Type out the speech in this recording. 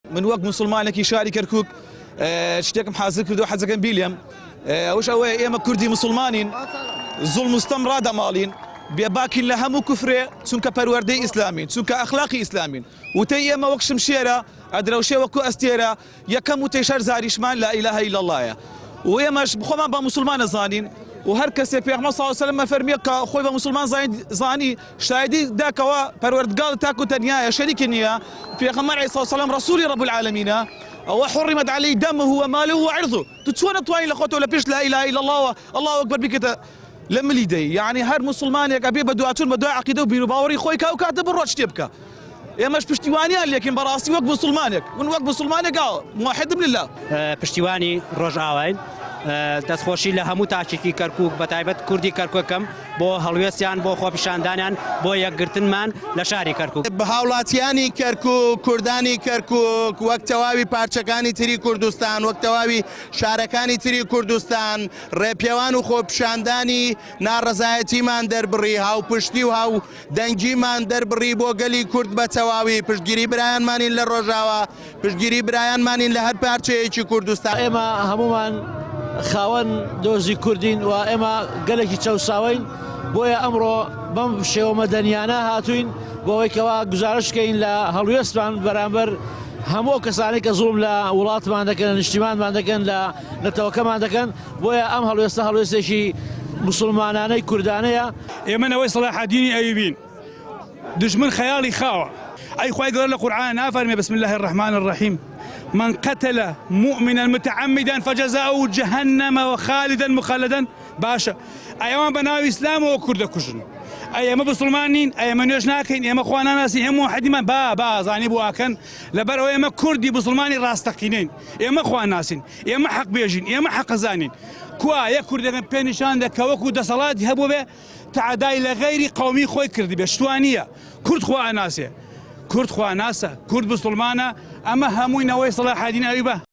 من وەک مسلمانێکی شاری کەرکووک شتێکم حاضر کردو حەزەکەم بیلێم ئەوش ئەوەیە ئێمە کوردی مسلمانین زوڵم مستەم ڕادەماڵین بێباکین لە هەموو کوفرێ چونکە پەروەردەی ئیسلامین چونکە ئەخلاقی ئیسلامین وتەی ئێمە وەک شمشێرە ئەدرەوشێ وەکو ئەستێرە یەکەم وتەی شەر زاریشمان لا ئیلاهە ئیلا اللهە و ئێمەش خۆمان بە موسڵمانە زانین و هەر کەسێ پێغەمبەر صلی الله علیه و سلم فەرمیە کە خۆی بە موسڵمان زانی شایدی داکەوە پەروەردگار تاکو تەنیایە شەریکی نییە پێغەمبەر علیه الصلاة والسلام رسولی رب العالمینە أو حرمت عليه دمه وماله وعرضه تتسوانا تواني لخوته ولا بيش لا إله إلا الله الله أكبر بك لما ليدي يعني هر مسلمان يك أبي بدعاتون بدعاء عقيدة وبيرباوري خوي كاو كاتب الرش تبكى يا مش پشتیوانی لكن براسي وقت مسلمانك من وقت مسلمانك موحد من الله پشتیوانی ڕۆژ ئاوین دەستخۆشی لە هەموو تاچێکی کەرکووک بەتایبەت کوردی کەرکووکەم بۆ هەڵوێستیان بۆ خۆپیشاندانیان بۆ یەکگرتنمان لە شاری کەرکووک بە هاوڵاتیانی کەرکووک کوردانی کەرکووک وەک تەواوی پارچەکانی تری کوردستان وەک تەواوی شارەکانی تری کوردستان ڕێپێوان و خۆپیشاندانی ناڕەزایەتیمان دەربڕی هاوپشتی و هاو دەنگیمان دەربڕی بۆ گەلی کورد بە تەواوی پشتگیری برایانمانین لە ڕۆژاوە پشتگیری برایانمانین لە هەر پارچەیەکی کوردستان ئێمە هەمومان خاوەن دۆزی کوردین و ئێمە گەلێکی چەساوین بۆیە ئەمڕۆ بەم شێوە مەدەنیانە هاتوین بۆەوەی کەوا گزارشکەین لە هەڵوێستمان بەرامبەر هەموو کەسانی کە زوڵم لە وڵاتمان دەکەن لە نیشتیمانمان دەکەن لە نەتەوەکەمان دەکەن بۆیە ئەم هەڵوێستە هەڵوێستێکی مسلمانانەی کوردانەیە. ئێمە نەوەی سەلاحەدینی ئەیوبین دژمن خەیاڵی خاوە ئەی خوای گەورە لە قورئان نافەرمێ بسم الله الرحمن الرحیم من قتل مؤمنا متعمدا فجزاؤه جهنم وخالدا مخلدا باشا ايام بناو اسلام وكرد كجن ايام مسلمانين ايام نوش ناكين ايام اخوانا ناسين ايام وحدي با زاني بواكن لبر ايام كردي مسلماني راستقينين ايام اخوان ناسين ايام حق بيجين ايام حق زانين كوا يا كرد بينشان دك وكو د صلاه هبو به تعداي لغير قومي خوي كردي بشتوانيه كرد خوا ناسه كرد خوا ناسه كرد مسلمانه اما هموي نوي صلاح الدين ايوبه